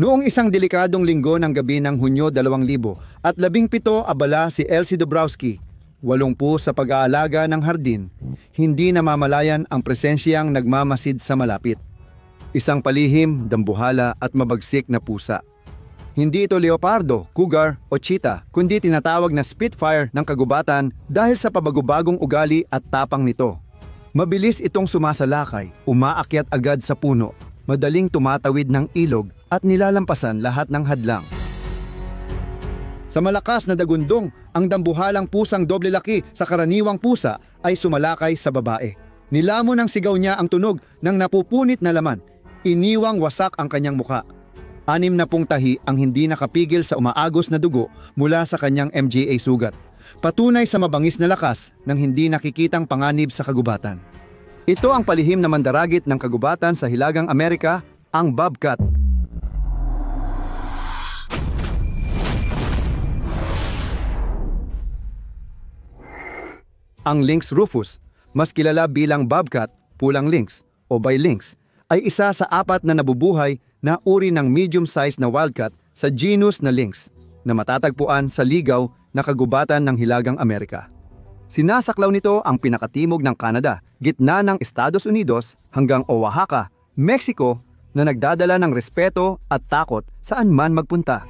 Noong isang delikadong linggo ng gabi ng Hunyo 2017, abala si Elsie Dobrowski, 80 sa pag-aalaga ng hardin, hindi namamalayan ang presensyang nagmamasid sa malapit. Isang palihim, dambuhala at mabagsik na pusa. Hindi ito leopardo, cougar o cheetah, kundi tinatawag na Spitfire ng kagubatan dahil sa pabagubagong ugali at tapang nito. Mabilis itong sumasalakay, umaakyat agad sa puno, madaling tumatawid ng ilog at nilalampasan lahat ng hadlang. Sa malakas na dagundong, ang dambuhalang pusang doble laki sa karaniwang pusa ay sumalakay sa babae. Nilamon ng sigaw niya ang tunog ng napupunit na laman. Iniwang wasak ang kanyang muka. 60 tahi ang hindi nakapigil sa umaagos na dugo mula sa kanyang MGA sugat. Patunay sa mabangis na lakas ng hindi nakikitang panganib sa kagubatan. Ito ang palihim na mandaragit ng kagubatan sa Hilagang Amerika, ang bobcat. Ang Lynx rufus, mas kilala bilang bobcat, pulang lynx o bay lynx, ay isa sa 4 na nabubuhay na uri ng medium-sized na wildcat sa genus na lynx na matatagpuan sa ligaw na kagubatan ng Hilagang Amerika. Sinasaklaw nito ang pinakatimog ng Canada, gitna ng Estados Unidos hanggang Oaxaca, Mexico na nagdadala ng respeto at takot saan man magpunta.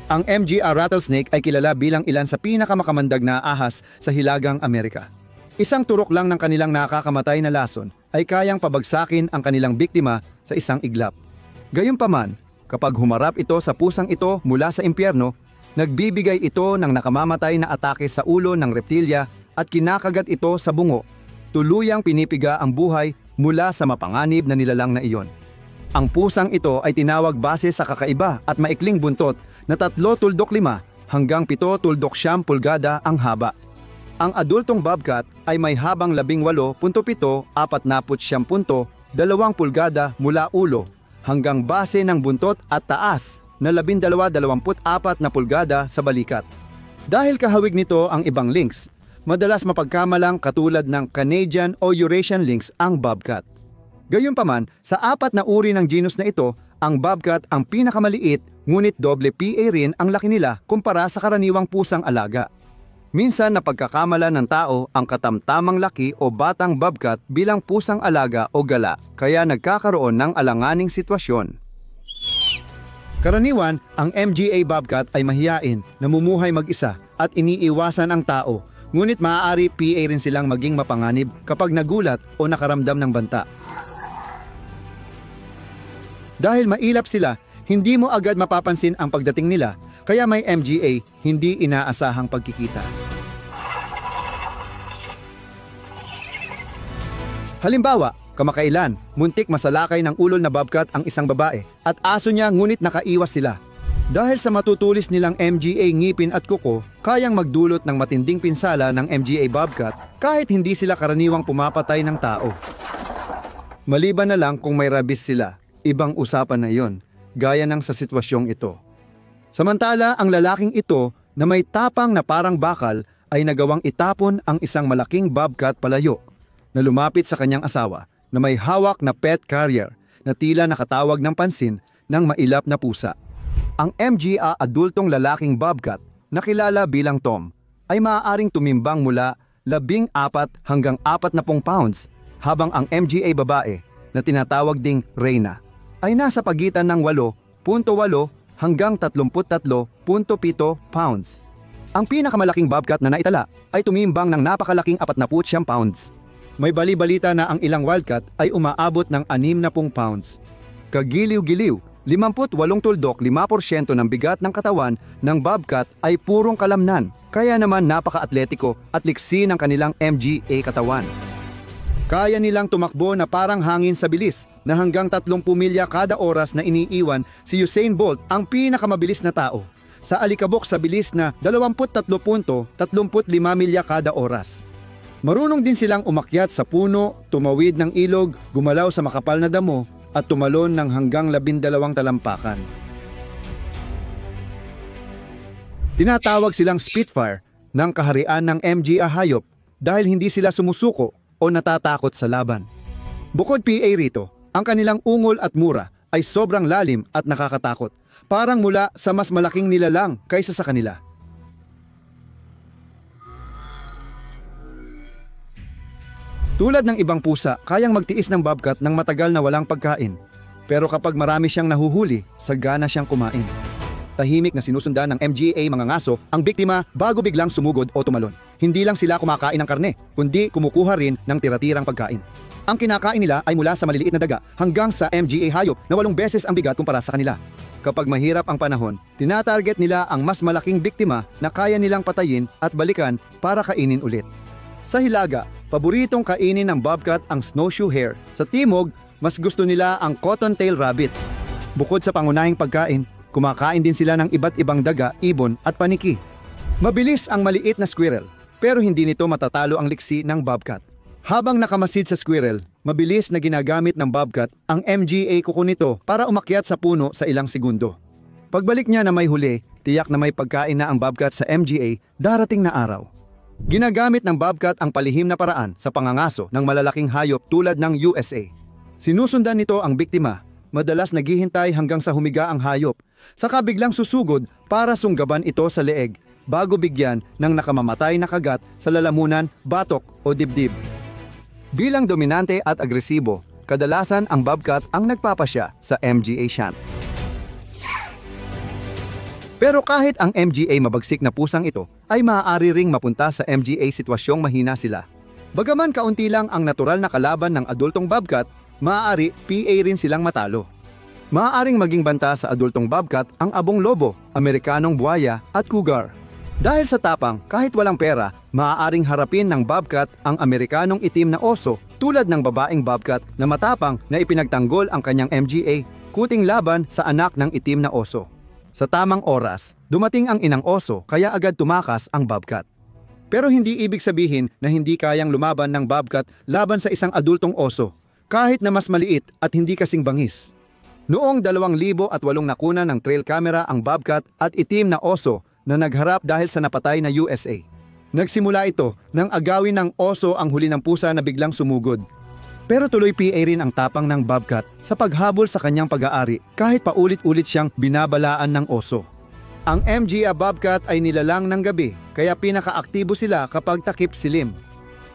Ang MGR rattlesnake ay kilala bilang ilan sa pinakamakamandag na ahas sa Hilagang Amerika. Isang turok lang ng kanilang nakakamatay na lason ay kayang pabagsakin ang kanilang biktima sa isang iglap. Gayunpaman, kapag humarap ito sa pusang ito mula sa impyerno, nagbibigay ito ng nakamamatay na atake sa ulo ng reptilya at kinakagat ito sa bungo. Tuluyang pinipiga ang buhay mula sa mapanganib na nilalang na iyon. Ang pusang ito ay tinawag base sa kakaiba at maikling buntot na 3.5 hanggang 7.9 pulgada ang haba. Ang adultong bobcat ay may habang 18.7, 49.2 pulgada mula ulo hanggang base ng buntot at taas na 12.24 na pulgada sa balikat. Dahil kahawig nito ang ibang lynx, madalas mapagkamalang katulad ng Canadian o Eurasian lynx ang bobcat. Gayunpaman, sa 4 na uri ng genus na ito, ang bobcat ang pinakamaliit ngunit doble PA rin ang laki nila kumpara sa karaniwang pusang alaga. Minsan napagkakamala ng tao ang katamtamang laki o batang bobcat bilang pusang alaga o gala, kaya nagkakaroon ng alanganing sitwasyon. Karaniwan, ang MGA bobcat ay mahiyain, namumuhay mag-isa at iniiwasan ang tao, ngunit maaari PA rin silang maging mapanganib kapag nagulat o nakaramdam ng banta. Dahil mailap sila, hindi mo agad mapapansin ang pagdating nila, kaya may MGA, hindi inaasahang pagkikita. Halimbawa, kamakailan, muntik masalakay ng ulol na bobcat ang isang babae at aso niya ngunit nakaiwas sila. Dahil sa matutulis nilang MGA ngipin at kuko, kayang magdulot ng matinding pinsala ng MGA bobcat kahit hindi sila karaniwang pumapatay ng tao. Maliban na lang kung may rabies sila, ibang usapan na yon, gaya ng sa sitwasyong ito. Samantala, ang lalaking ito na may tapang na parang bakal ay nagawang itapon ang isang malaking bobcat palayo na lumapit sa kanyang asawa na may hawak na pet carrier na tila nakatawag ng pansin ng mailap na pusa. Ang MGA adultong lalaking bobcat na kilala bilang Tom ay maaaring tumimbang mula 14 hanggang 40 pounds habang ang MGA babae na tinatawag ding Reyna ay nasa pagitan ng 8.8 hanggang 33.7 pounds. Ang pinakamalaking bobcat na naitala ay tumimbang ng napakalaking 49 pounds. May bali-balita na ang ilang wildcat ay umaabot ng 60 pounds. Kagiliw-giliw, 58.5% ng bigat ng katawan ng bobcat ay purong kalamnan, kaya naman napaka-atletiko at liksi ng kanilang MGA katawan. Kaya nilang tumakbo na parang hangin sa bilis na hanggang 30 milya kada oras na iniiwan si Usain Bolt, ang pinakamabilis na tao, sa alikabok sa bilis na 23.35 milya kada oras. Marunong din silang umakyat sa puno, tumawid ng ilog, gumalaw sa makapal na damo at tumalon ng hanggang 12 talampakan. Tinatawag silang Spitfire ng kaharian ng MGA hayop dahil hindi sila sumusuko o natatakot sa laban. Bukod PA rito, ang kanilang ungol at mura ay sobrang lalim at nakakatakot parang mula sa mas malaking nilalang kaysa sa kanila. Tulad ng ibang pusa, kayang magtiis ng bobcat ng matagal na walang pagkain. Pero kapag marami siyang nahuhuli, sagana siyang kumain. Tahimik na sinusundan ng MGA mga ngaso ang biktima bago biglang sumugod o tumalon. Hindi lang sila kumakain ng karne, kundi kumukuha rin ng tira-tirang pagkain. Ang kinakain nila ay mula sa maliliit na daga hanggang sa MGA hayop na 8 beses ang bigat kumpara sa kanila. Kapag mahirap ang panahon, tinatarget nila ang mas malaking biktima na kaya nilang patayin at balikan para kainin ulit. Sa hilaga, paboritong kainin ng bobcat ang snowshoe hare. Sa timog, mas gusto nila ang cottontail rabbit. Bukod sa pangunahing pagkain, kumakain din sila ng iba't ibang daga, ibon at paniki. Mabilis ang maliit na squirrel, pero hindi nito matatalo ang liksi ng bobcat. Habang nakamasid sa squirrel, mabilis na ginagamit ng bobcat ang MGA kuko nito para umakyat sa puno sa ilang segundo. Pagbalik niya na may huli, tiyak na may pagkain na ang bobcat sa MGA darating na araw. Ginagamit ng bobcat ang palihim na paraan sa pangangaso ng malalaking hayop tulad ng USA. Sinusundan nito ang biktima, madalas naghihintay hanggang sa humiga ang hayop, saka biglang susugod para sunggaban ito sa leeg bago bigyan ng nakamamatay na kagat sa lalamunan, batok o dibdib. Bilang dominante at agresibo, kadalasan ang bobcat ang nagpapasya sa MGA shunt. Pero kahit ang MGA mabagsik na pusang ito, ay maaari ring mapunta sa MGA sitwasyong mahina sila. Bagaman kaunti lang ang natural na kalaban ng adultong bobcat, maaari PA rin silang matalo. Maaaring maging banta sa adultong bobcat ang abong lobo, Amerikanong buwaya at cougar. Dahil sa tapang, kahit walang pera, maaaring harapin ng bobcat ang Amerikanong itim na oso tulad ng babaeng bobcat na matapang na ipinagtanggol ang kanyang MGA, kuting laban sa anak ng itim na oso. Sa tamang oras, dumating ang inang oso kaya agad tumakas ang bobcat. Pero hindi ibig sabihin na hindi kayang lumaban ng bobcat laban sa isang adultong oso, kahit na mas maliit at hindi kasing bangis. Noong 2008 nakuna ng trail camera ang bobcat at itim na oso na nagharap dahil sa napatay na USA. Nagsimula ito nang agawin ng oso ang huli ng pusa na biglang sumugod. Pero tuloy PA rin ang tapang ng bobcat sa paghabol sa kanyang pag-aari kahit paulit-ulit siyang binabalaan ng oso. Ang MGA bobcat ay nilalang ng gabi kaya pinakaaktibo sila kapag takip silim.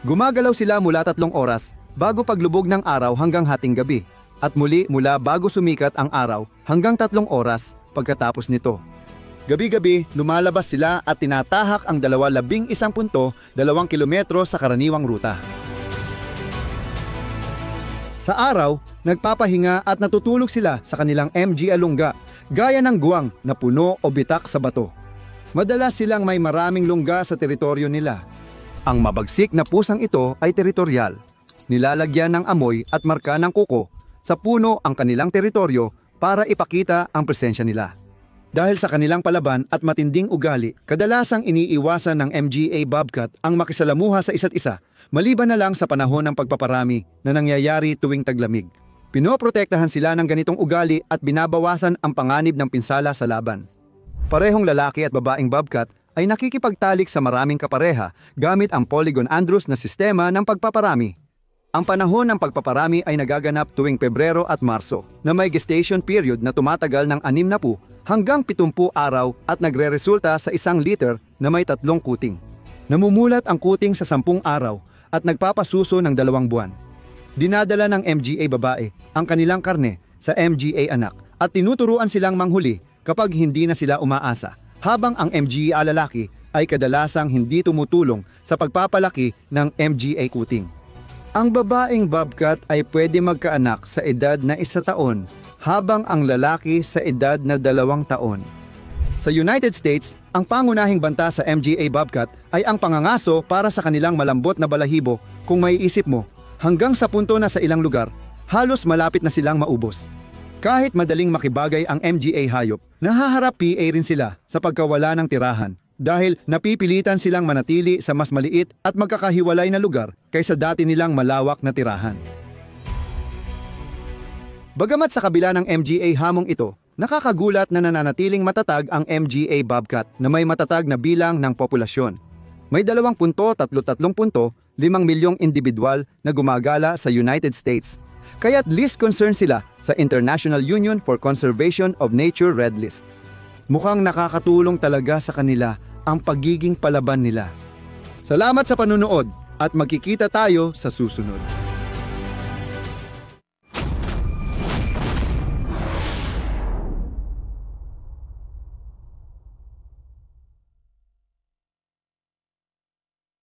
Gumagalaw sila mula 3 oras bago paglubog ng araw hanggang hating gabi at muli mula bago sumikat ang araw hanggang 3 oras pagkatapos nito. Gabi-gabi lumalabas sila at tinatahak ang 11.2 kilometro sa karaniwang ruta. Sa araw, nagpapahinga at natutulog sila sa kanilang MGA lungga, gaya ng guwang na puno o bitak sa bato. Madalas silang may maraming lungga sa teritoryo nila. Ang mabagsik na pusang ito ay teritorial. Nilalagyan ng amoy at marka ng kuko sa puno ang kanilang teritoryo para ipakita ang presensya nila. Dahil sa kanilang palaban at matinding ugali, kadalasang iniiwasan ng MGA bobcat ang makisalamuha sa isa't isa, maliban na lang sa panahon ng pagpaparami na nangyayari tuwing taglamig. Pinoprotektahan sila ng ganitong ugali at binabawasan ang panganib ng pinsala sa laban. Parehong lalaki at babaeng bobcat ay nakikipagtalik sa maraming kapareha gamit ang Polygon Andrews na sistema ng pagpaparami. Ang panahon ng pagpaparami ay nagaganap tuwing Pebrero at Marso na may gestation period na tumatagal ng 60 hanggang 70 araw at nagreresulta sa 1 liter na may 3 kuting. Namumulat ang kuting sa 10 araw at nagpapasuso ng 2 buwan. Dinadala ng MGA babae ang kanilang karne sa MGA anak at tinuturuan silang manghuli kapag hindi na sila umaasa, habang ang MGA lalaki ay kadalasang hindi tumutulong sa pagpapalaki ng MGA kuting. Ang babaeng bobcat ay pwede magkaanak sa edad na 1 taon habang ang lalaki sa edad na 2 taon. Sa United States, ang pangunahing banta sa MGA bobcat ay ang pangangaso para sa kanilang malambot na balahibo. Kung maiisip mo, hanggang sa punto na sa ilang lugar, halos malapit na silang maubos. Kahit madaling makibagay ang MGA hayop, nahaharap PA rin sila sa pagkawala ng tirahan dahil napipilitan silang manatili sa mas maliit at magkakahiwalay na lugar kaysa dati nilang malawak na tirahan. Bagamat sa kabila ng MGA hamong ito, nakakagulat na nananatiling matatag ang MGA bobcat na may matatag na bilang ng populasyon. May 2.33.5 milyong individual na gumagala sa United States. Kaya't least concerned sila sa International Union for Conservation of Nature Red List. Mukhang nakakatulong talaga sa kanila ang pagiging palaban nila. Salamat sa panunood at magkikita tayo sa susunod.